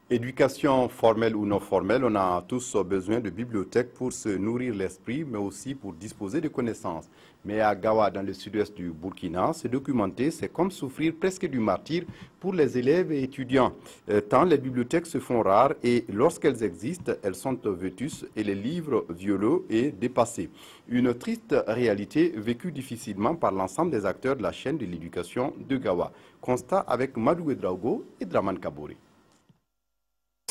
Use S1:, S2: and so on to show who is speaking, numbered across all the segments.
S1: Éducation formelle ou non formelle, on a tous besoin de bibliothèques pour se nourrir l'esprit, mais aussi pour disposer de connaissances. Mais à Gawa, dans le sud-ouest du Burkina, se documenter, c'est comme souffrir presque du martyre pour les élèves et étudiants. Tant les bibliothèques se font rares et lorsqu'elles existent, elles sont vétustes et les livres violeux et dépassés. Une triste réalité vécue difficilement par l'ensemble des acteurs de la chaîne de l'éducation de Gawa. Constat avec Madou Edraogo et Draman Kabori.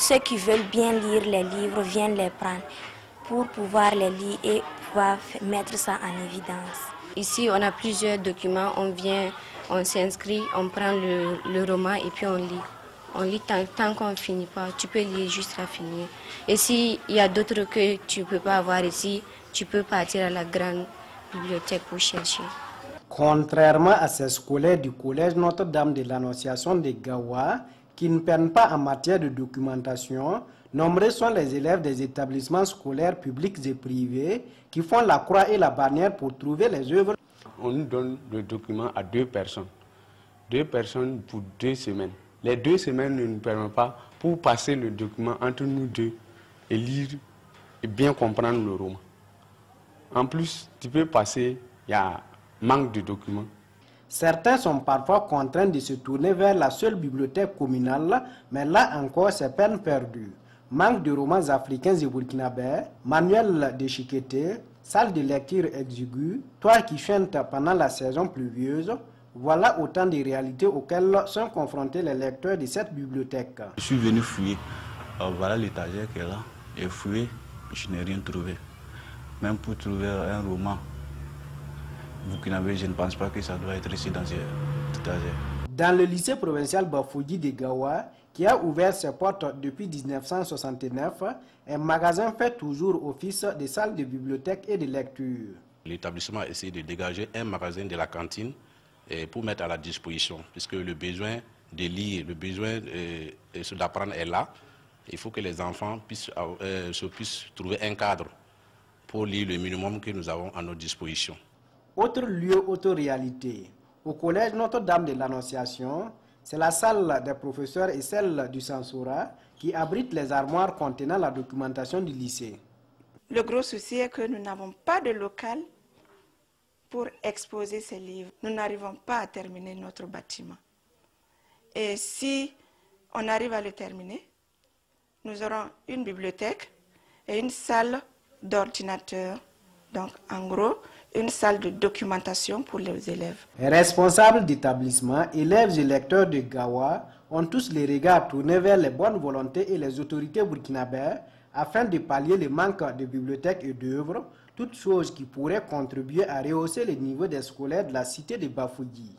S2: Ceux qui veulent bien lire les livres viennent les prendre pour pouvoir les lire et pouvoir mettre ça en évidence.
S3: Ici, on a plusieurs documents, on vient, on s'inscrit, on prend le roman et puis on lit. On lit tant qu'on ne finit pas, tu peux lire jusqu'à finir. Et s'il y a d'autres que tu ne peux pas avoir ici, tu peux partir à la grande bibliothèque pour chercher.
S4: Contrairement à ces scolaires du collège Notre-Dame de l'Annonciation de Gawa, qui ne peinent pas en matière de documentation, nombreux sont les élèves des établissements scolaires publics et privés qui font la croix et la bannière pour trouver les œuvres.
S5: On nous donne le document à 2 personnes. 2 personnes pour 2 semaines. Les 2 semaines ne nous permettent pas pour passer le document entre nous deux et lire et bien comprendre le roman. En plus, tu peux passer, il y a manque de documents.
S4: Certains sont parfois contraints de se tourner vers la seule bibliothèque communale, mais là encore, c'est peine perdue. Manque de romans africains et burkinabés, manuels de chiqueté, salle de lecture exiguë, toits qui chantent pendant la saison pluvieuse, voilà autant de réalités auxquelles sont confrontés les lecteurs de cette bibliothèque.
S6: Je suis venu fouiller. Voilà l'étagère qui est là. J'ai fouillé, je n'ai rien trouvé. Même pour trouver un roman burkinabé, je ne pense pas que ça doit être ici dans cette étagère.
S4: Dans le lycée provincial Bafouji de Gawa, qui a ouvert ses portes depuis 1969, un magasin fait toujours office de salle de bibliothèque et de lecture.
S7: L'établissement a essayé de dégager un magasin de la cantine pour mettre à la disposition, puisque le besoin de lire, le besoin d'apprendre est là. Il faut que les enfants puissent trouver un cadre pour lire le minimum que nous avons à notre disposition.
S4: Autre lieu, autre réalité. Au collège Notre-Dame de l'Annonciation, c'est la salle des professeurs et celle du Sansura qui abrite les armoires contenant la documentation du lycée.
S8: Le gros souci est que nous n'avons pas de local pour exposer ces livres. Nous n'arrivons pas à terminer notre bâtiment. Et si on arrive à le terminer, nous aurons une bibliothèque et une salle d'ordinateur. Donc, en gros, une salle de documentation pour les élèves.
S4: Responsables d'établissement, élèves et lecteurs de Gawa ont tous les regards tournés vers les bonnes volontés et les autorités burkinabées afin de pallier le manque de bibliothèques et d'œuvres, toutes choses qui pourraient contribuer à rehausser le niveau des scolaires de la cité de Bafouji.